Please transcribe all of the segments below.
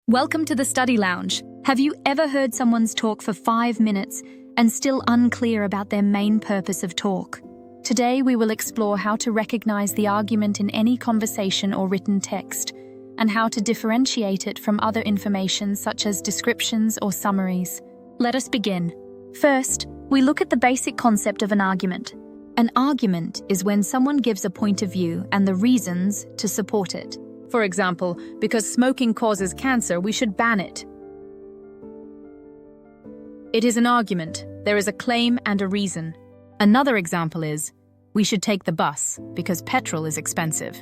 Welcome to the Study Lounge. Have you ever heard someone's talk for 5 minutes and still unclear about their main purpose of talk? Today we will explore how to recognize the argument in any conversation or written text, and how to differentiate it from other information such as descriptions or summaries. Let us begin. First, we look at the basic concept of an argument. An argument is when someone gives a point of view and the reasons to support it. For example, because smoking causes cancer, we should ban it. It is an argument. There is a claim and a reason. Another example is, we should take the bus because petrol is expensive.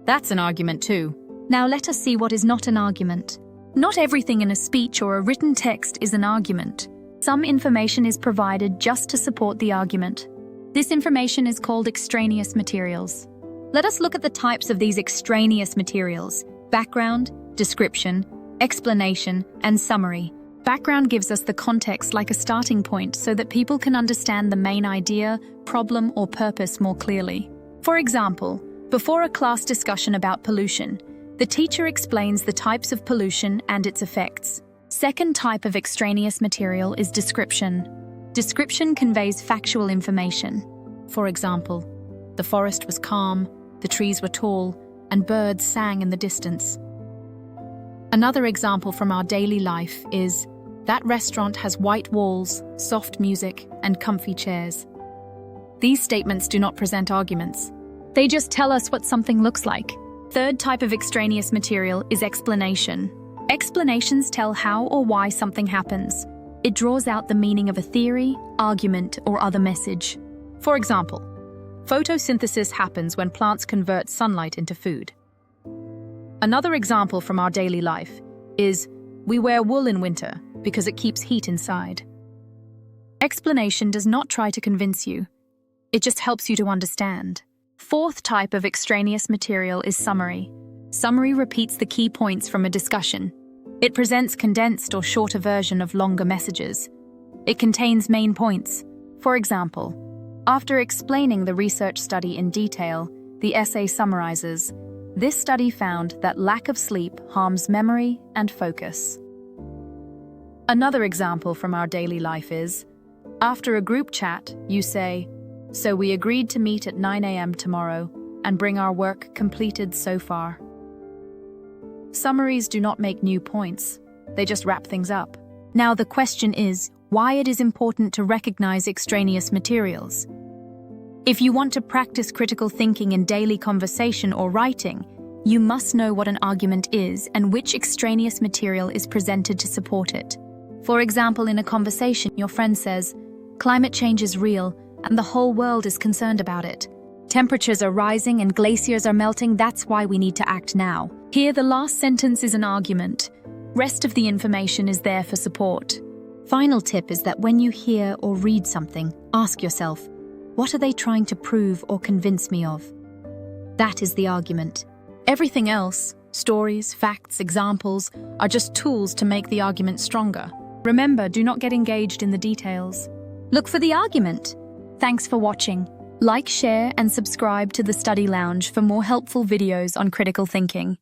That's an argument too. Now let us see what is not an argument. Not everything in a speech or a written text is an argument. Some information is provided just to support the argument. This information is called extraneous materials. Let us look at the types of these extraneous materials: background, description, explanation, and summary. Background gives us the context like a starting point so that people can understand the main idea, problem, or purpose more clearly. For example, before a class discussion about pollution, the teacher explains the types of pollution and its effects. Second type of extraneous material is description. Description conveys factual information. For example, the forest was calm, the trees were tall, and birds sang in the distance. Another example from our daily life is, that restaurant has white walls, soft music, and comfy chairs. These statements do not present arguments. They just tell us what something looks like. Third type of extraneous material is explanation. Explanations tell how or why something happens. It draws out the meaning of a theory, argument, or other message. For example, photosynthesis happens when plants convert sunlight into food. Another example from our daily life is, we wear wool in winter because it keeps heat inside. Explanation does not try to convince you. It just helps you to understand. Fourth type of extraneous material is summary. Summary repeats the key points from a discussion. It presents condensed or shorter version of longer messages. It contains main points. For example, after explaining the research study in detail, the essay summarizes, "This study found that lack of sleep harms memory and focus." Another example from our daily life is, after a group chat, you say, "So we agreed to meet at 9 a.m. tomorrow and bring our work completed so far." Summaries do not make new points. They just wrap things up. Now the question is, why it is important to recognize extraneous materials. If you want to practice critical thinking in daily conversation or writing, you must know what an argument is and which extraneous material is presented to support it. For example, in a conversation, your friend says, "Climate change is real, and the whole world is concerned about it. Temperatures are rising and glaciers are melting, that's why we need to act now." Here, the last sentence is an argument. Rest of the information is there for support. Final tip is that when you hear or read something, ask yourself, what are they trying to prove or convince me of? That is the argument. Everything else, stories, facts, examples, are just tools to make the argument stronger. Remember, do not get engaged in the details. Look for the argument. Thanks for watching. Like, share, and subscribe to the Study Lounge for more helpful videos on critical thinking.